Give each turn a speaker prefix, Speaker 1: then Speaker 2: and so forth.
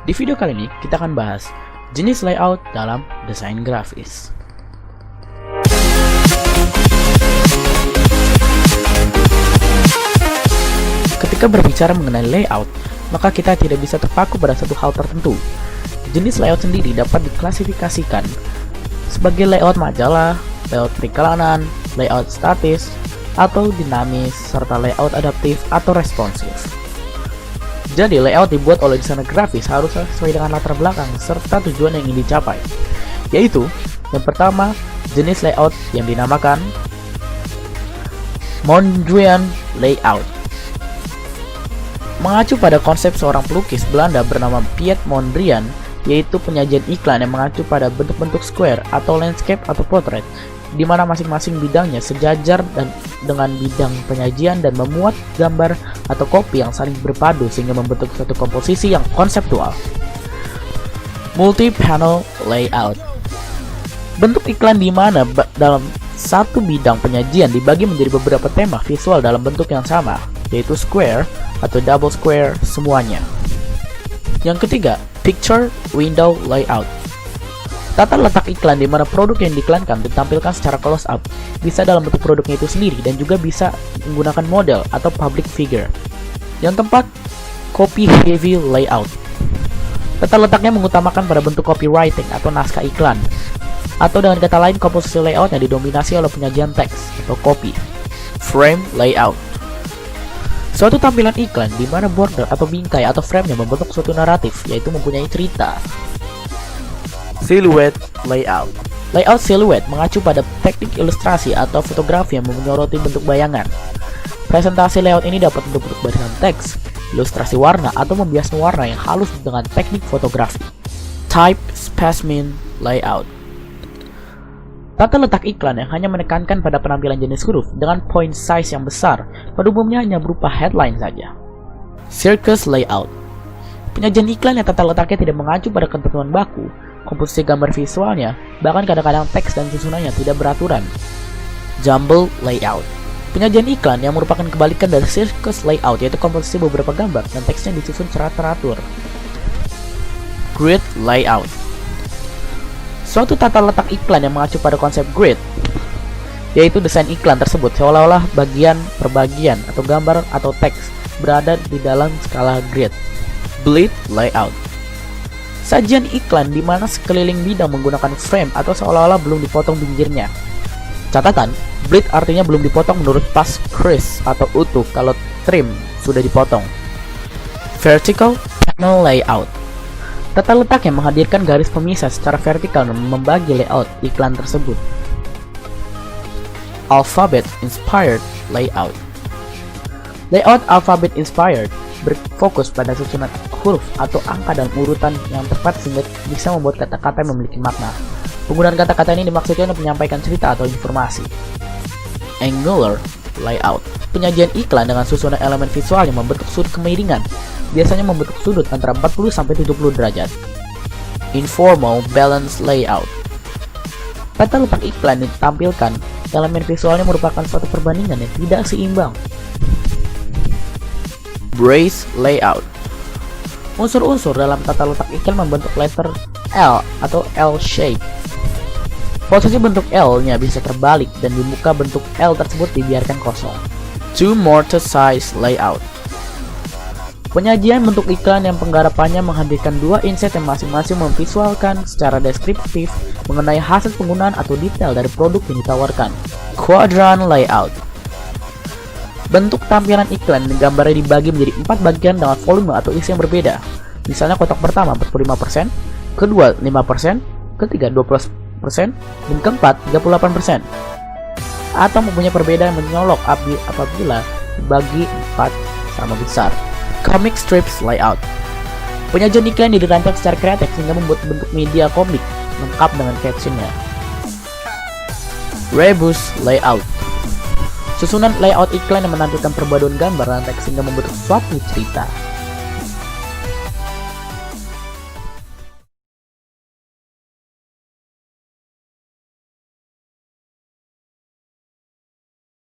Speaker 1: Di video kali ini kita akan bahas jenis layout dalam desain grafis. Ketika berbicara mengenai layout, maka kita tidak bisa terpaku pada satu hal tertentu. Jenis layout sendiri dapat diklasifikasikan sebagai layout majalah, layout periklanan, layout statis, atau dinamis, serta layout adaptif atau responsif. Jadi layout dibuat oleh desainer grafis harus sesuai dengan latar belakang serta tujuan yang ingin dicapai. Yaitu, yang pertama, jenis layout yang dinamakan Mondrian layout. Mengacu pada konsep seorang pelukis Belanda bernama Piet Mondrian, yaitu penyajian iklan yang mengacu pada bentuk-bentuk square atau landscape atau portrait, di mana masing-masing bidangnya sejajar dan dengan bidang penyajian dan memuat gambar atau kopi yang saling berpadu sehingga membentuk suatu komposisi yang konseptual. Multi-panel layout. Bentuk iklan di mana dalam satu bidang penyajian dibagi menjadi beberapa tema visual dalam bentuk yang sama, yaitu square atau double square semuanya. Yang ketiga, picture window layout. Tata letak iklan di mana produk yang diiklankan ditampilkan secara close up, bisa dalam bentuk produknya itu sendiri dan juga bisa menggunakan model atau public figure. Yang keempat, copy heavy layout. Tata letaknya mengutamakan pada bentuk copywriting atau naskah iklan, atau dengan kata lain komposisi layout yang didominasi oleh penyajian teks atau copy. Frame layout. Suatu tampilan iklan di mana border atau bingkai atau frame-nya membentuk suatu naratif, yaitu mempunyai cerita. Silhouette layout. Layout silhouette mengacu pada teknik ilustrasi atau fotografi yang menyoroti bentuk bayangan. Presentasi layout ini dapat bentuk barisan teks, ilustrasi warna, atau membiaskan warna yang halus dengan teknik fotografi. Type specimen layout. Tata letak iklan yang hanya menekankan pada penampilan jenis huruf dengan point size yang besar, pada umumnya hanya berupa headline saja. Circus layout. Penyajian iklan yang tata letaknya tidak mengacu pada ketentuan baku, komposisi gambar visualnya, bahkan kadang-kadang teks dan susunannya tidak beraturan. Jumble layout. Penyajian iklan yang merupakan kebalikan dari circus layout, yaitu komposisi beberapa gambar dan teksnya disusun secara teratur. Grid layout. Suatu tata letak iklan yang mengacu pada konsep grid, yaitu desain iklan tersebut seolah-olah bagian per bagian atau gambar atau teks berada di dalam skala grid. Bleed layout. Sajian iklan di mana sekeliling bidang menggunakan frame atau seolah-olah belum dipotong pinggirnya. Catatan, bleed artinya belum dipotong menurut pas crease atau utuh kalau trim sudah dipotong. Vertical panel layout. Tata letak yang menghadirkan garis pemisah secara vertikal dan membagi layout iklan tersebut. Alphabet inspired layout. Layout alphabet inspired berfokus pada susunan huruf atau angka dan urutan yang tepat sehingga bisa membuat kata-kata yang memiliki makna. Penggunaan kata-kata ini dimaksudkan untuk menyampaikan cerita atau informasi. Angular layout. Penyajian iklan dengan susunan elemen visual yang membentuk sudut kemiringan, biasanya membentuk sudut antara 40-70 derajat. Informal balance layout. Tata letak iklan yang ditampilkan, elemen visualnya merupakan suatu perbandingan yang tidak seimbang. Brace layout. Unsur-unsur dalam tata letak iklan membentuk letter L atau L shape. Posisi bentuk L-nya bisa terbalik dan di muka bentuk L tersebut dibiarkan kosong. Two mortar size layout. Penyajian bentuk iklan yang penggarapannya menghadirkan dua inset yang masing-masing memvisualkan secara deskriptif mengenai hasil penggunaan atau detail dari produk yang ditawarkan. Quadrant layout. Bentuk tampilan iklan dan gambarnya dibagi menjadi 4 bagian dengan volume atau isi yang berbeda. Misalnya kotak pertama 45%, kedua 5%, ketiga 20%, dan keempat 38%. Atau mempunyai perbedaan yang menyolok apabila dibagi 4 sama besar. Comic strips layout. Penyajian iklan dirancang secara kreatif sehingga membuat bentuk media komik lengkap dengan captionnya. Rebus layout. Susunan layout iklan yang menampilkan perpaduan gambar dan teks sehingga membentuk suatu cerita.